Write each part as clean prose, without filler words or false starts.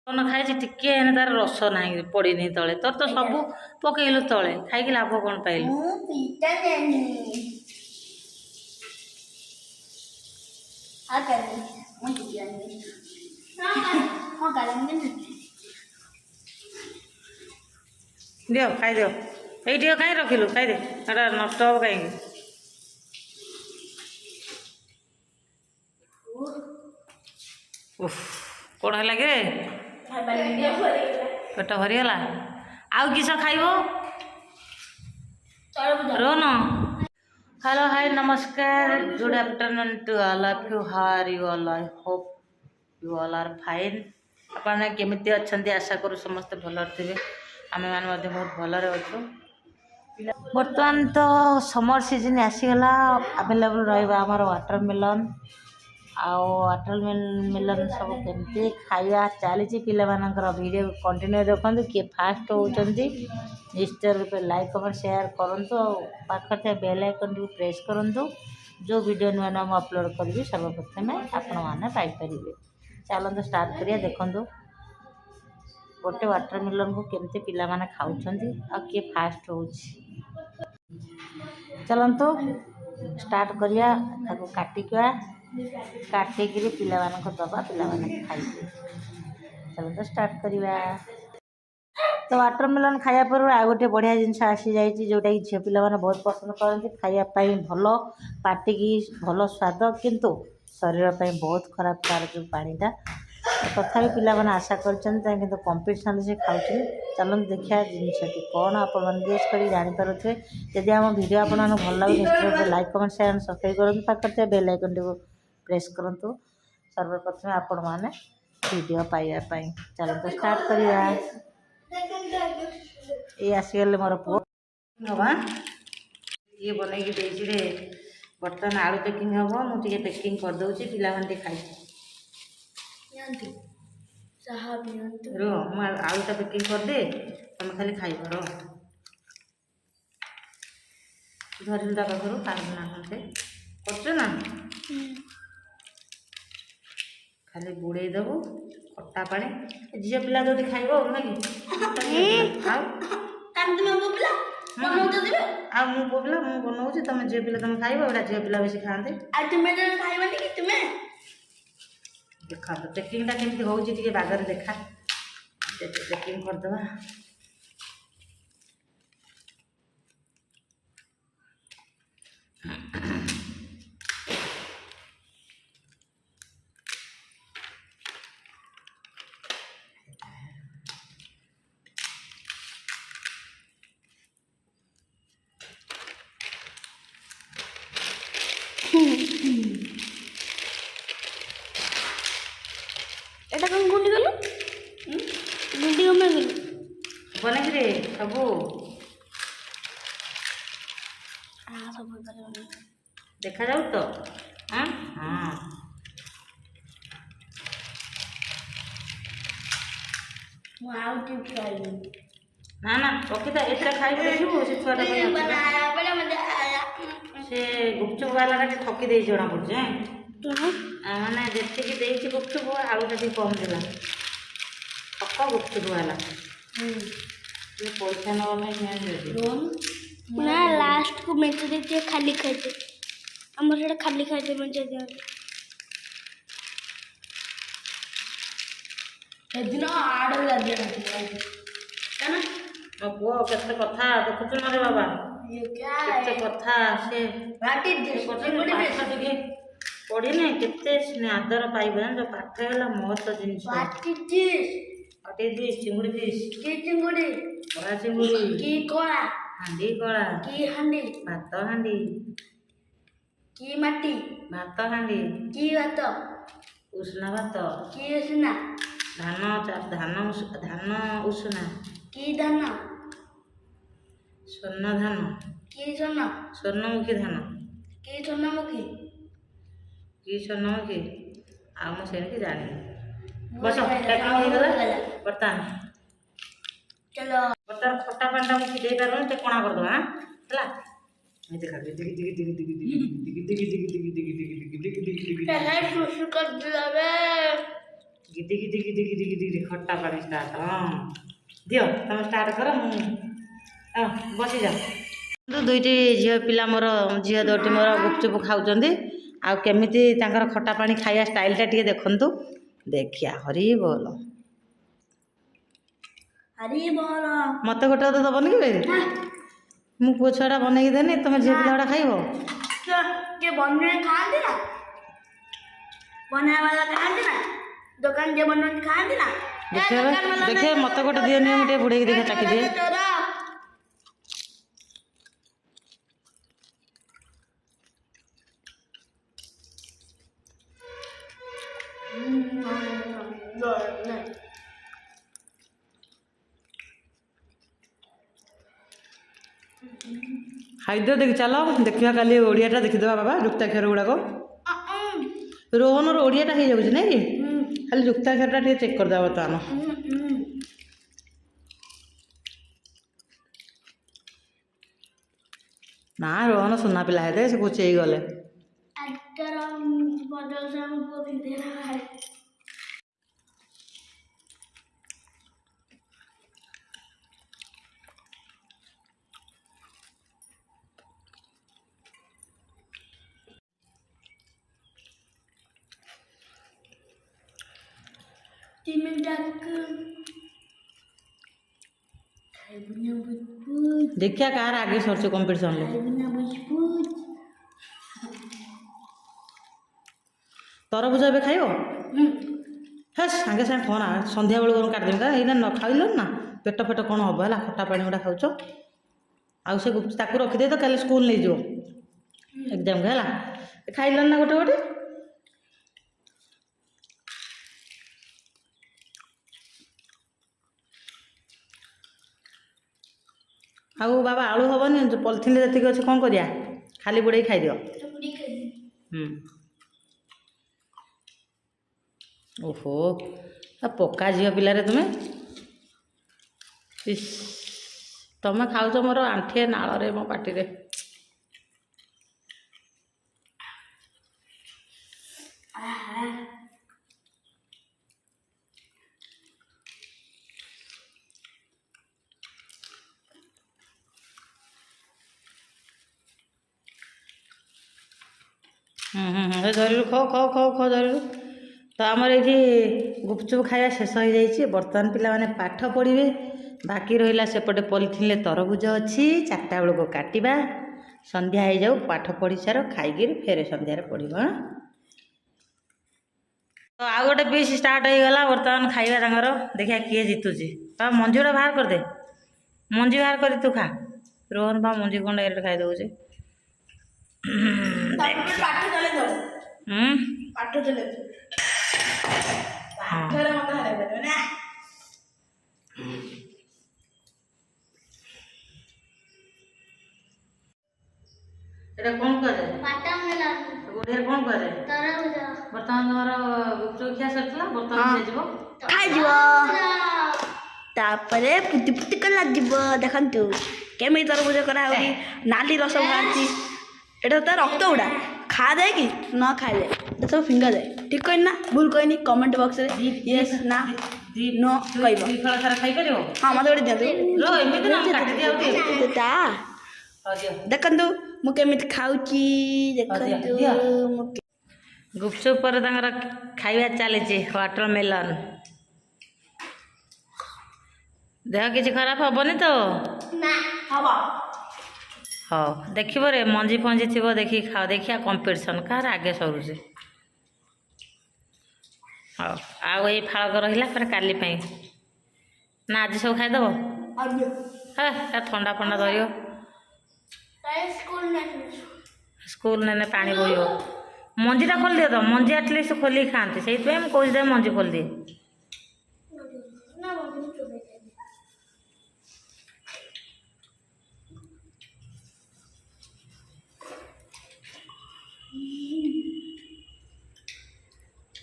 କଣ ଖାଇଛି ଟିକେ ହେନେ ତାର ରସ ନାହିଁ ପଡ଼ିନି ତଳେ ତୋର ତ ସବୁ ପକେଇଲୁ ତଳେ ଖାଇକି ଲାଭ କଣ ପାଇଲୁ? ଦିଅ ଖାଇଦିଅ ଏଇଠି କାହିଁ ରଖିଲୁ ଖାଇଦେ ଏଟା ନଷ୍ଟ ହବ କାହିଁକି? କଣ ହେଲା କି ପେଟ ଭରିଗଲା ଆଉ କିସ ଖାଇବ ରୋନ? हेलो हाय नमस्कार good afternoon to all of you how are you all I hope you all are fine आपने केमिति अच्छे आशा करूँ समस्ते भलर थे आम मैंने बहुत भलरे अच्छु बर्तमान तो समर सीजन आसीगला अवेलेबल रहा आमर वाटरमेलन वाटरमेलन सब केमती खाଇବା चली पिलाମାନଙ୍କର वीडियो कंटिन्यू देखो किए फास्ट होती निश्चय रूपे लाइक कमेंट शेयर करूँ पाखे बेल आइकन टी प्रेस करूँ जो वीडियो नुआ नुआ मुझे अपलोड करी सर्वप्रथम आपण मैंने पाइपर चलते स्टार्ट करिए देखूँ गोटे वाटरमेलन को केमती पिला माने खाउछंती आ किए फास्ट हो चलतु स्टार्ट करिया ताको काटिका काटिकी पिला मानक दबा पिला माने खाइबे चलतु स्टार्ट करिया तो वाटरमेलन खाया पर आ गोटे बढ़िया जिनस आसी जाइए जोटा कि झील पिला माने बहुत पसंद करते खायापाई भल पाटिकी भल स्वाद किंतु शरीर पर बहुत खराब तार जो पानीटा तथापि पिला माने आशा कर कंपीटिशन से खाऊ चलते देखिए जिनसटी कौन आप गेस्ट कर जानीपे जदि आम भिडियो आप भल लगे निश्चित लाइक कमेंट शेयर सब्सक्राइब करूँ पाखे बेल आइकन टी प्रेस करूँ सर्वप्रथम आपण मैंने वीडियो पाइबापी चलते स्टार्ट करिया ये आसीगले मोर पुओ हाँ ये बनईकी रे बर्तमान आलू पैकिंग हम मुझे पैकिंग करदे पिला खाई रो आलूटा पैकिंग करदे तुम खाली खाइब रो धरना पाखर पाना कर ना खाली बुड़े देव खटा पानी झील पिला जो खाइब ना कि मु पिला मुझे बनाऊँ तुम झील पिला तुम खाइब झील पिला बेसी खाते देखा तो पैकिंगटा केमती होती बागर देखा पैकिंग करदे এটা কোন গুন্ডি গেল গুন্ডি কমে গেল বনাই রে সবু सब देखा जाऊ तो हाँ हाँ ना ना रखी एट खाइबे देखू से छुआटा से गुपचुप वाला ठकी दे जना पड़े मैंने जी गुपचुप आलूटा टी कम देला ठक गुपचुप वाला पैसा ना लास्ट को मेचे देते खाली खाते हमर सेटा खाली खाते मेचे दियंते एदिन आड़ लगे ना मो पुओ केते कथा देखुछ न रे बाबा केते कथा से बाटी पढ़ी नहीं केते आदर पाइबे जो पाठ है महत्व जिनिस बाटी दिस चिंगुड़ी दिस की चिंगुड़ी बड़ा चिंगुड़ी की कोला हांडी कला की हांडी भात हांडी की माटी भात हांडी की भात उष्णा भात की उष्णा धान धान धान उष्णा की धान स्वर्ण धान की स्वर्ण स्वर्णमुखी धान की स्वर्णमुखी की स्वर्णमुखी आ मुझे जानी बस बर्तमान चलो बर्तमान खट्टा पानी टा मुझे दे पार तो कणा कर दवा है देखा ଗିଦି ଗିଦି ଗିଦି ଗିଦି ଗିଦି ଗିଦି ଖଟା ପାଣି ଷ୍ଟାର୍ଟ। ହଁ ଦିଅ ତମେ ଷ୍ଟାର୍ଟ କର। ମୁଁ ବସିଯାଅ। ଦୁଇଟି ଝିଅ ପିଲା ମୋର ଝିଅ ଦୁଇଟି ମୋର ଗୁପଚୁପ ଖାଉଛନ୍ତି। ଆଉ କେମିତି ତାଙ୍କର ଖଟା ପାଣି ଖାଇବା ଷ୍ଟାଇଲଟା ଟିକେ ଦେଖନ୍ତୁ। ଦେଖିଆ ହରି ବୋଲ। ହରି ବୋଲ। ମତେ ଗୋଟେ ଅଧେ ଦବନି କି ବେ? ମୁଁ ପୁଅ ଛୁଆଟା ବନେଇକି ଦେନି ତମେ ଝିଅ ପିଲା ଗୁଡ଼ା ଖାଇବ? କିଏ ବନେଇ ଖାଆନ୍ତି ନା? ବନେଇବା ବାଲା ଖାଆନ୍ତି ନା? ଦୋକାନ ଯିଏ ବନାନ୍ତି ଖାଆନ୍ତି ନା? ଦେଖିବା ମତେ ଗୋଟେ ଦିଅନି, ମୁଁ ଟିକେ ବୁଡ଼େଇକି ଦେଖେ ଚାଖି ଦିଏ। ଖାଇଦିଅ ଦେଖି ଚାଲ ଦେଖିବା କାଲି ଓଡ଼ିଆଟା ଦେଖିଦେବା ବାବା ଯୁକ୍ତାକ୍ଷର ଗୁଡ଼ାକ। ରୋହନର ଓଡ଼ିଆଟା ହେଇଯାଉଛି ନାଇଁ କି? ଖାଲି ଯୁକ୍ତାକ୍ଷରଟା ଟିକେ ଚେକ୍ କରିଦେବା ବର୍ତ୍ତମାନ। ନା ରୋହନ ସୁନା ପିଲା ହେତେ ସେ କୁଚେଇ ଗଲେ। ଦେଖିଆ କାହାର ଆगे ସରୁଛି କମ୍ପିଟିସନରେ। ତରଭୁଜ ଏବେ ଖାଇବ? ହେ ସାଙ୍ଗେ ସାଙ୍ଗେ ଖାଅ ନା, ସନ୍ଧ୍ୟାବେଳକୁ କାଟିଦେବି କା ଏଇନା ନ ଖାଇଲ ନା ପେଟ ଫେଟ କ'ଣ ହେବ ହେଲା। ଖଟା ପାଣି ଗୁଡ଼ା ଖାଉଛ। ଆଉ ସେ ତାକୁ ରଖିଦେଇ ତ କାଲି ସ୍କୁଲ ନେଇଯିବ ଏକ୍ଜାମ୍କୁ ହେଲା। ଖାଇଲନି ନା ଗୋଟେ ଗୋଟେ? ଆଉ ବାବା ଆଳୁ ହେବନି, ପଲିଥିନରେ ଯେତିକି ଅଛି କ'ଣ କରିବା? ଖାଲି ବୁଡ଼େଇକି ଖାଇଦିଅ। ଓହୋ ପକ୍କା ଝିଅ ପିଲାରେ ତୁମେ। ଇସ୍ ତମେ ଖାଉଛ ମୋର ଆଣ୍ଠିଏ ନାଳରେ ମୋ ପାଟିରେ। ଧରିଲୁ ଖାଉ ଧରିଲୁ। ତ ଆମର ଏଇଠି ଗୁପଚୁପ ଖାଇବା ଶେଷ ହୋଇଯାଇଛି। ବର୍ତ୍ତମାନ ପିଲାମାନେ ପାଠ ପଢ଼ିବେ। ବାକି ରହିଲା ସେପଟେ ପଲିଥିନରେ ତରଭୁଜ ଅଛି, 4ଟା ବେଳକୁ କାଟିବା। ସନ୍ଧ୍ୟା ହେଇଯାଉ, ପାଠ ପଢ଼ି ସାର, ଖାଇକିରି ଫେରେ ସନ୍ଧ୍ୟାରେ ପଢ଼ିବ। ତ ଆଉ ଗୋଟେ ପିସ୍ ଷ୍ଟାର୍ଟ ହେଇଗଲା। ବର୍ତ୍ତମାନ ଖାଇବା ତାଙ୍କର। ଦେଖିବା କିଏ ଜିତୁଛି। ବା ମଞ୍ଜି ଗୁଡ଼ା ବାହାର କରିଦେ, ମଞ୍ଜି ବାହାର କରି ତୁ ଖା। ରୋହନ ବା ମଞ୍ଜି କ'ଣ ଡାଇରେକ୍ଟ ଖାଇଦେଉଛି। এটা କ'ଣ କୁହାଯାଏ? ଓଡ଼ିଆରେ କ'ଣ କୁହାଯାଏ? ବର୍ତ୍ତମାନ ତମର ଗୁପଚୁପ ଖିଆ ସରିଥିଲା, ବର୍ତ୍ତମାନ ଯିବ ଖାଇଯିବ। ତାପରେ ପୁଟି ପୁଟି କରାଯିବ। ଦେଖନ୍ତୁ କେମିତି ତରଭୁଜ କରାହେଉଛି। ନାଲି ରସ ବାହାରିଛି। ଏଇଟା ତ ରକ୍ତ ଗୁଡ଼ା ଖାଆଯାଏ କି ନ ଖାଇଲେ এটা ସବୁ ଫିଙ୍ଗାଯାଏ। ଠିକ୍ କହିନି ନା ଭୁଲ କହିନି? କମେଣ୍ଟ ବକ୍ସରେ ୟେସ୍ ନା ନୋ କହିବ। ଦୁଇ ଫଳ ସାରା ଖାଇପାରିବ? ହଁ ମୋତେ ଗୋଟେ ଦିଅନ୍ତୁ। ଏମିତି ନା କାଟିଦିଅ। ଦେଖନ୍ତୁ ମୁଁ କେମିତି ଖାଉଛି। ଦେଖନ୍ତୁ ଗୁପଚୁପ ପରେ ତାଙ୍କର ଖାଇବା ଚାଲିଛି ୱାଟରମେଲନ। ଦେହ କିଛି ଖରାପ ହବନି ତ? ହବ। ହଉ ଦେଖିବ ରେ, ମଞ୍ଜି ଫଞ୍ଜି ଥିବ ଦେଖିକି ଖାଅ। ଦେଖିବା କମ୍ପିଟିସନ୍ କାହାର ଆଗେ ସରୁଛି। ହଉ ଆଉ ଏଇ ଫାଳକ ରହିଲା ପରେ କାଲି ପାଇଁ ନା ଆଜି ସବୁ ଖାଇଦେବ? ହେ ଥଣ୍ଡା ଫଣ୍ଡା ଧରିବ। ସ୍କୁଲ ନେଲେ ପାଣି ବୋହିବ। ମଞ୍ଜିଟା ଖୋଲିଦିଅ ତ, ମଞ୍ଜି ଆଟଲିଷ୍ଟ ଖୋଲିକି ଖାଆନ୍ତି। ସେଇଥିପାଇଁ ମୁଁ କହୁଛି ମଞ୍ଜି ଖୋଲିଦିଏ।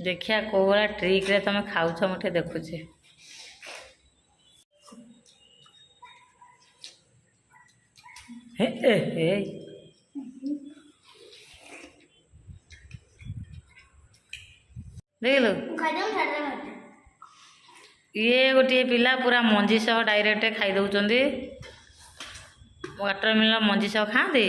ଦେଖିଆ କୋଉ ଭଳିଆ ଟ୍ରିକ୍ରେ ତମେ ଖାଉଛ ମୁଁ ଟିକେ ଦେଖୁଛି। ହେ ଦେଖିଲୁ ଇଏ ଗୋଟିଏ ପିଲା ପୁରା ମଞ୍ଜି ସହ ଡାଇରେକ୍ଟ ଖାଇ ଦେଉଛନ୍ତି। ୱାଟରମେଲନ ମଞ୍ଜି ସହ ଖାଆନ୍ତି।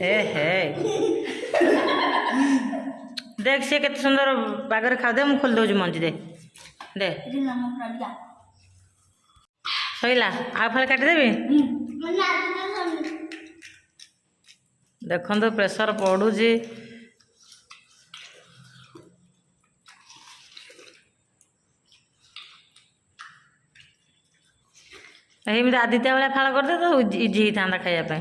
ହେ ହେ देख सी के सुंदर बागर खाऊ दे, खोल दूँ मंजी दे दे सैला आ फल काटिदेवी। देखो प्रेसर पड़ुची एमती आदित्य भाया फाड़ करदे तो इजी होता खायापी।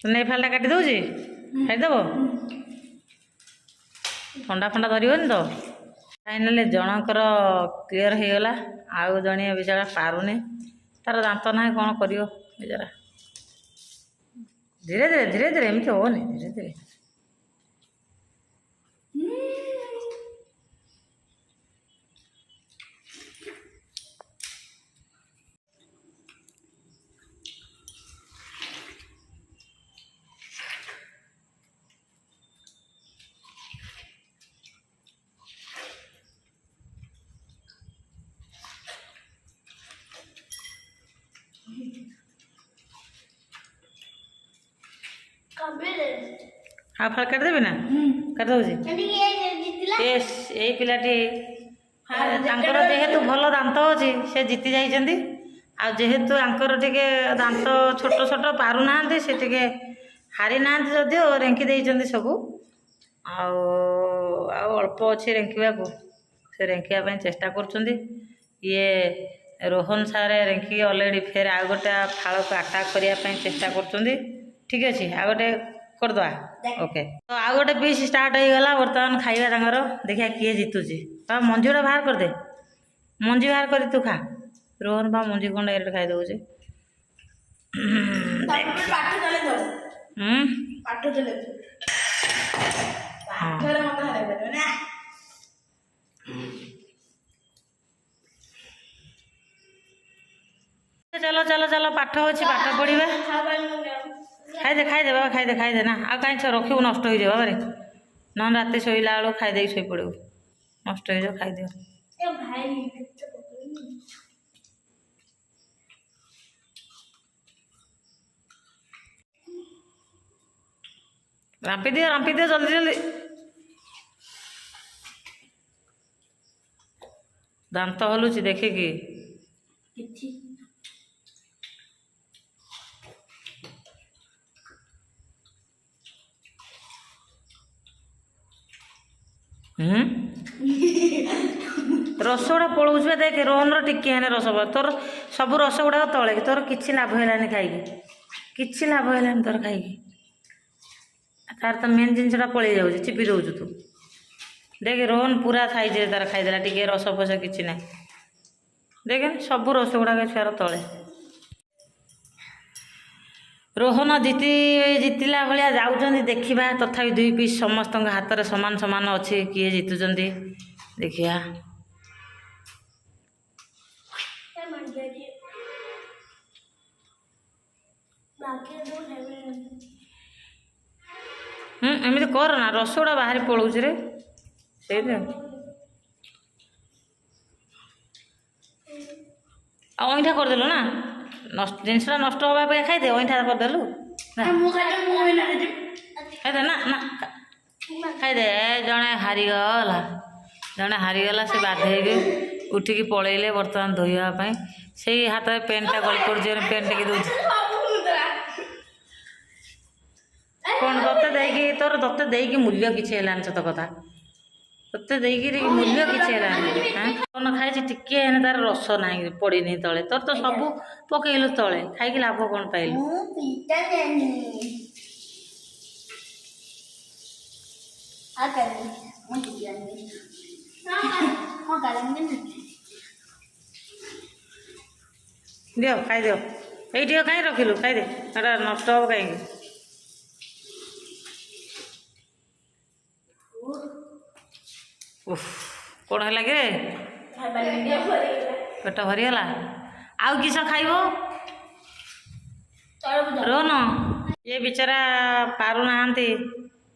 नहीं फालटा काटी दूसरी खाईदेव ठंडा फंडा धरनी तो फाइनाली जनकर क्लीयर हो गला। आउ जड़े बेचारा पारुनी तार दांत ना कौन कर बेचारा धीरे धीरे धीरे धीरे एमती होनी धीरे धीरे। हाँ फल काट देवी ना काट दूसरी यही पिलाटी जेहेतु भल दांत अच्छी से जीति जाइछन्ति। आ जेहेतु आंकर टिके दांत छोट छोट पारु ना से टिके हारी ना जदियो रेंकी देइछन्ति सबू अल्प अच्छी रेंकिया को से रेंकिया चेष्टा करुछन्ति। ये रोहन सारे रेंकी अलरेडी फेर आ गोटे फाड़ को अटाक करने चेष्टा करुछन्ति। ठीक अच्छे आ गोटे करदे ओके तो आ गोटे पीस स्टार्ट हो गला। बर्तमान खाइबा तांगर देखिया किए जीतुची। तो मंजी गुड़ा बाहर कर दे मंजी बाहर कर तू खा। रोहन बा मंजी कौन डायरेक्ट खाई दउची। चलो चलो चलो पाठ अच्छी पाठ पढ़ा खाईदे बाबा खाईदे ना आ कहीं रखू नष्ट हो जाए बाबा ना रात शोला बेलू खाईदे शो पड़ू नष्ट हो जाओ खाईदे। रांपी दियो जल्दी जल्दी दांत हलुची देखिकी रस गुड़ा पलौच देख रोहन टिके रस तोर सब रस गुड़ा तले तोर किसी लाभ है खाई किसी लाभ है तोर खाई तार तो मेन जिनसा पलि जाऊँ चिपी दौचु तू देख रोहन पूरा साइज तार खाईदेला टिके रस फस कि ना देख सब रस गुड़ा छुआर तले रोहन जीतिला भाया जाऊँ देखा तथापि दुई पीस समस्त हाथ में सामान सामान अच्छी किए जीतुंट देखिया। एमती कर ना रस गुड़ा बाहरी पलौच रे से अईठा करदेलु ना जिनसा नष्ट हवा खाईदे अईठा करदेलु खाईदे ना ना खाईदे जड़े हारीगला से बाधे उठिकी पलैले बर्तमान धोइवाई से हाथ में पेनटा गल पड़ पेन टेक दूँ कौन तोते तोर तोते देकी मूल्य किसी है सत कथा तोते देकी मूल्य किसी है कौन खाई टिके तार रस ना पड़नी तले तोर तो सब पकईलु तले खाई लाभ कौन पाइलु। ଦିଅ ଖାଇଦିଅ। ଏଇଠି କାହିଁ ରଖିଲୁ ଖାଇଦେ, ଏଟା ନଷ୍ଟ ହେବ କାହିଁକି? ଉଫ୍ କ'ଣ ହେଲା କି ରେ? ପେଟ ଭରିଗଲା। ଆଉ କିସ ଖାଇବ? ରୋହନ ଇଏ ବିଚାରା ପାରୁନାହାନ୍ତି,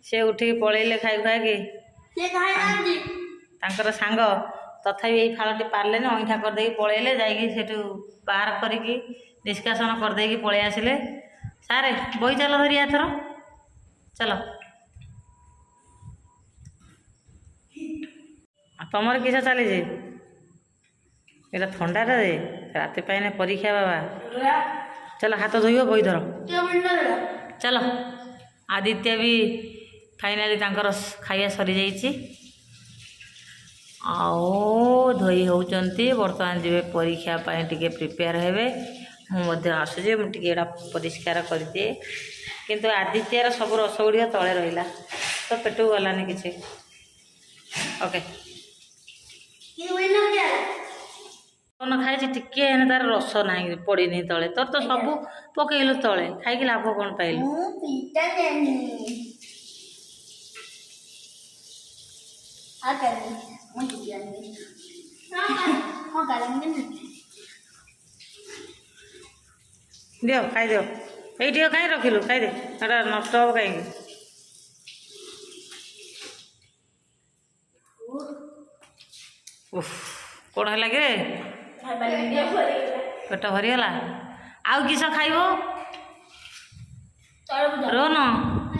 ସେ ଉଠିକି ପଳେଇଲେ ଖାଇ ଖାଇକି ତାଙ୍କର ସାଙ୍ଗ। ତଥାପି ଏଇ ଫାଳଟି ପାରିଲେନି, ଅଇଁଠା କରିଦେଇକି ପଳେଇଲେ। ଯାଇକି ସେଠୁ ବାହାର କରିକି ନିଷ୍କାସନ କରିଦେଇକି ପଳେଇ ଆସିଲେ। ସାରେ ବହି ଚାଲ ଧରି ଏଥର ଚାଲ। ତମର କିସ ଚାଲିଛି? ଏଇଟା ଥଣ୍ଡାଟା ଯେ ରାତି ପାଇନେ ପରୀକ୍ଷା ବାବା। ଚାଲ ହାତ ଧୋଇବ, ବହି ଧର ଚାଲ। ଆଦିତ୍ୟ ବି ଫାଇନାଲି ତାଙ୍କର ଖାଇବା ସରିଯାଇଛି, ଆଉ ଧୋଇ ହେଉଛନ୍ତି। ବର୍ତ୍ତମାନ ଯିବେ ପରୀକ୍ଷା ପାଇଁ ଟିକେ ପ୍ରିପେୟାର ହେବେ। ମୁଁ ମଧ୍ୟ ଆସୁଛି, ମୁଁ ଟିକେ ଏଇଟା ପରିଷ୍କାର କରିଦିଏ। କିନ୍ତୁ ଆଦିତ୍ୟର ସବୁ ରସ ଗୁଡ଼ିକ ତଳେ ରହିଲା, ତ ପେଟକୁ ଗଲାନି କିଛି। ଓକେ କଣ ଖାଇଛି ଟିକେ ହେନେ ତାର ରସ ନାହିଁ, ପଡ଼ିନି ତଳେ। ତୋର ତ ସବୁ ପକେଇଲୁ ତଳେ, ଖାଇକି ଲାଭ କ'ଣ ପାଇଲୁ? ଦିଅ ଖାଇଦିଅ। ଏଇଠି କାହିଁ ରଖିଲୁ ଖାଇଦେ, ଏଟା ନଷ୍ଟ ହେବ କାହିଁକି? ଉଫ୍ କ'ଣ ହେଲା କି ରେ? ପେଟ ଭରିଗଲା। ଆଉ କିସ ଖାଇବ? ରୋହନ